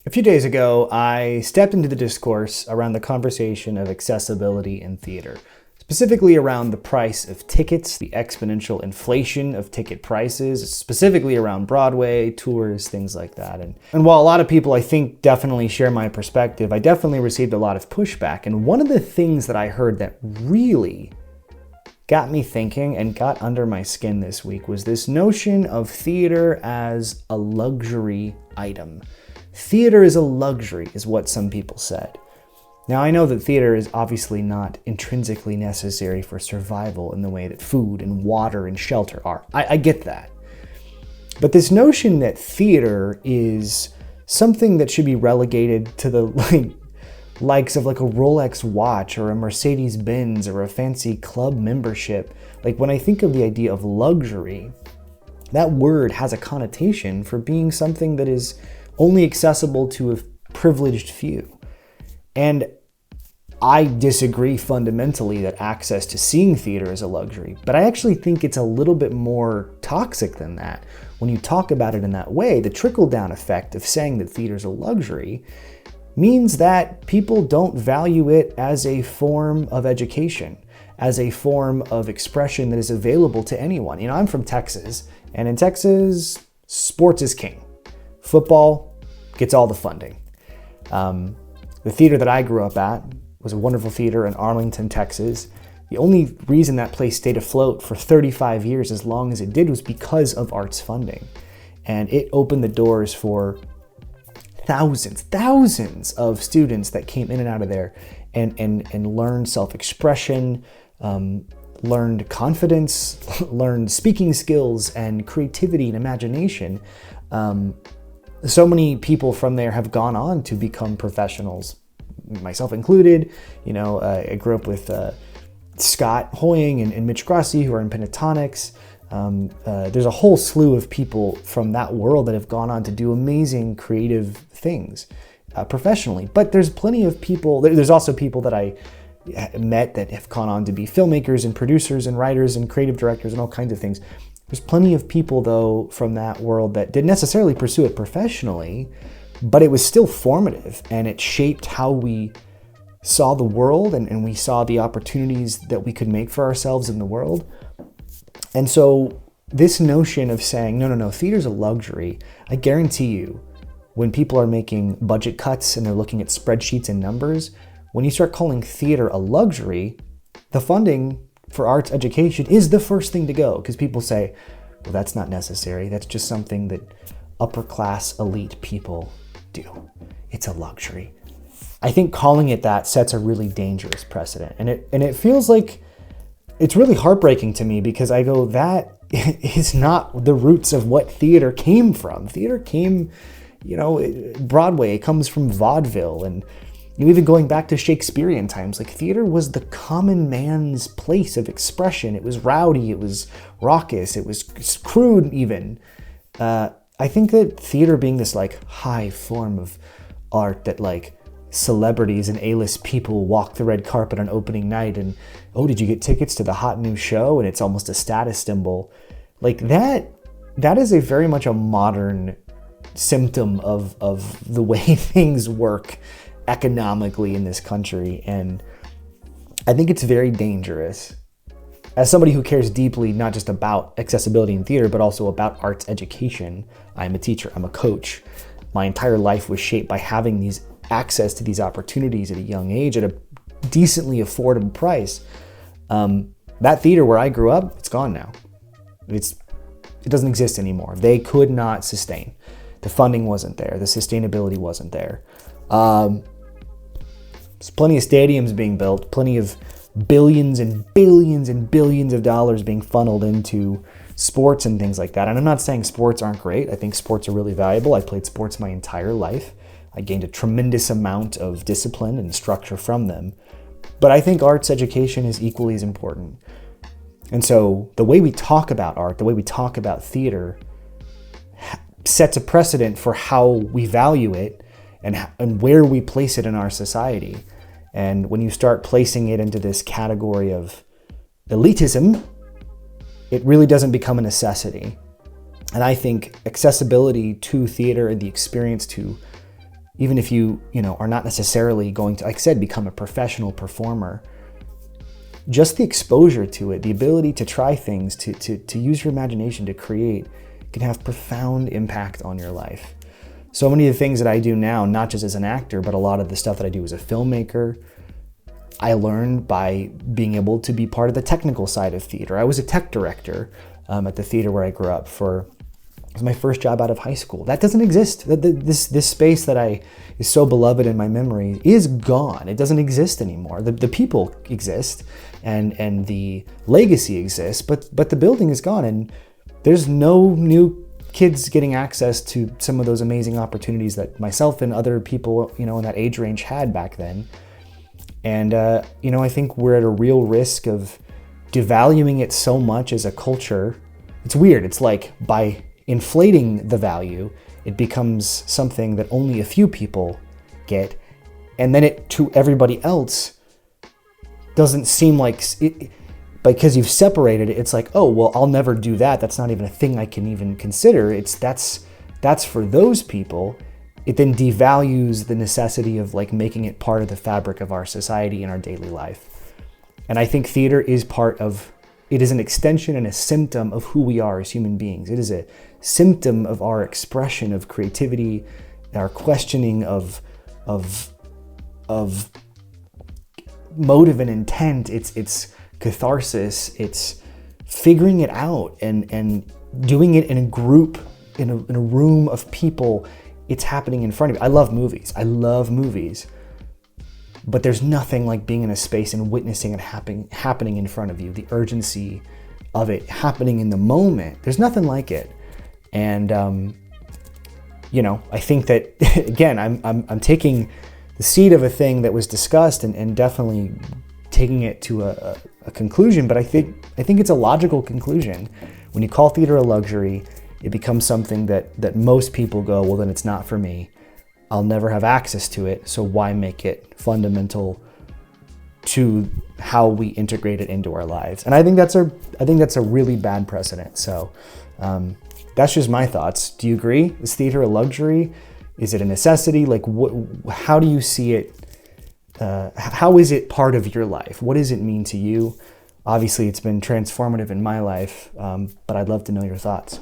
A few days ago, I stepped into the discourse around the conversation of accessibility in theater, specifically around the price of tickets, the exponential inflation of ticket prices, specifically around Broadway, tours, things like that. And while a lot of people, I think, definitely share my perspective, I definitely received a lot of pushback. And one of the things that I heard that really got me thinking and got under my skin this week was this notion of theater as a luxury item. Theater is a luxury, is what some people said. Now, I know that theater is obviously not intrinsically necessary for survival in the way that food and water and shelter are. I get that. But this notion that theater is something that should be relegated to the likes of like a Rolex watch or a Mercedes-Benz or a fancy club membership, when I think of the idea of luxury, that word has a connotation for being something that is only accessible to a privileged few. And I disagree fundamentally that access to seeing theater is a luxury, but I actually think it's a little bit more toxic than that. When you talk about it in that way, the trickle-down effect of saying that theater is a luxury means that people don't value it as a form of education, as a form of expression that is available to anyone. I'm from Texas, and in Texas, sports is king. Football gets all the funding. The theater that I grew up at was a wonderful theater in Arlington, Texas. The only reason that place stayed afloat for 35 years, as long as it did, was because of arts funding. And it opened the doors for thousands of students that came in and out of there and learned self-expression, learned confidence, learned speaking skills and creativity and imagination. So many people from there have gone on to become professionals, myself included. I grew up with Scott Hoying and Mitch Grassi, who are in pentatonics. There's a whole slew of people from that world that have gone on to do amazing creative things professionally. But there's plenty of people, there's also people that I met that have gone on to be filmmakers and producers and writers and creative directors and all kinds of things. There's plenty of people, though, from that world that didn't necessarily pursue it professionally, but it was still formative, and it shaped how we saw the world and we saw the opportunities that we could make for ourselves in the world. And so this notion of saying, no, theater's a luxury, I guarantee you, when people are making budget cuts and they're looking at spreadsheets and numbers, when you start calling theater a luxury, the funding for arts education is the first thing to go, because people say, well, that's not necessary. That's just something that upper class elite people do. It's a luxury. I think calling it that sets a really dangerous precedent. And it feels like it's really heartbreaking to me, because I go, that is not the roots of what theater came from. Theater came, Broadway, it comes from vaudeville, and even going back to Shakespearean times, theater was the common man's place of expression. It was rowdy, it was raucous, it was crude even. I think that theater being this high form of art that celebrities and A-list people walk the red carpet on opening night and, oh, did you get tickets to the hot new show? And it's almost a status symbol. That is a very much a modern symptom of the way things work economically in this country, and I think it's very dangerous. As somebody who cares deeply not just about accessibility in theater, but also about arts education, I'm a teacher, I'm a coach. My entire life was shaped by having these access to these opportunities at a young age at a decently affordable price. That theater where I grew up, it's gone now. It doesn't exist anymore. They could not sustain. The funding wasn't there. The sustainability wasn't there. There's plenty of stadiums being built, plenty of billions and billions and billions of dollars being funneled into sports and things like that. And I'm not saying sports aren't great. I think sports are really valuable. I played sports my entire life. I gained a tremendous amount of discipline and structure from them. But I think arts education is equally as important. And so the way we talk about art, the way we talk about theater, sets a precedent for how we value it and where we place it in our society. And when you start placing it into this category of elitism, it really doesn't become a necessity. And I think accessibility to theater and the experience to even if you are not necessarily going to, like I said, become a professional performer, just the exposure to it, the ability to try things, to use your imagination to create, can have profound impact on your life. So many of the things that I do now, not just as an actor, but a lot of the stuff that I do as a filmmaker, I learned by being able to be part of the technical side of theater. I was a tech director at the theater where I grew up it was my first job out of high school. That doesn't exist. This space that is so beloved in my memory is gone. It doesn't exist anymore. The people exist and the legacy exists, but the building is gone, and there's no new kids getting access to some of those amazing opportunities that myself and other people, in that age range had back then. And, I think we're at a real risk of devaluing it so much as a culture. It's weird. It's like by inflating the value, it becomes something that only a few people get. And then it, to everybody else, doesn't seem like it, because you've separated it. It's like, oh, well, I'll never do that. That's not even a thing I can even consider. That's for those people. It then devalues the necessity of like making it part of the fabric of our society and our daily life. And I think theater is it is an extension and a symptom of who we are as human beings. It is a symptom of our expression of creativity, our questioning of motive and intent. It's catharsis. It's figuring it out and doing it in a group, in a room of people. It's happening in front of you. I love movies. But there's nothing like being in a space and witnessing it happening in front of you. The urgency of it happening in the moment. There's nothing like it. And I think that again, I'm taking the seed of a thing that was discussed and definitely taking it to a conclusion. But I think it's a logical conclusion. When you call theater a luxury, it becomes something that most people go, well, then it's not for me. I'll never have access to it, so why make it fundamental to how we integrate it into our lives? And I think that's a really bad precedent. So that's just my thoughts. Do you agree? Is theater a luxury? Is it a necessity? Like, how do you see it? How is it part of your life? What does it mean to you? Obviously, it's been transformative in my life, but I'd love to know your thoughts.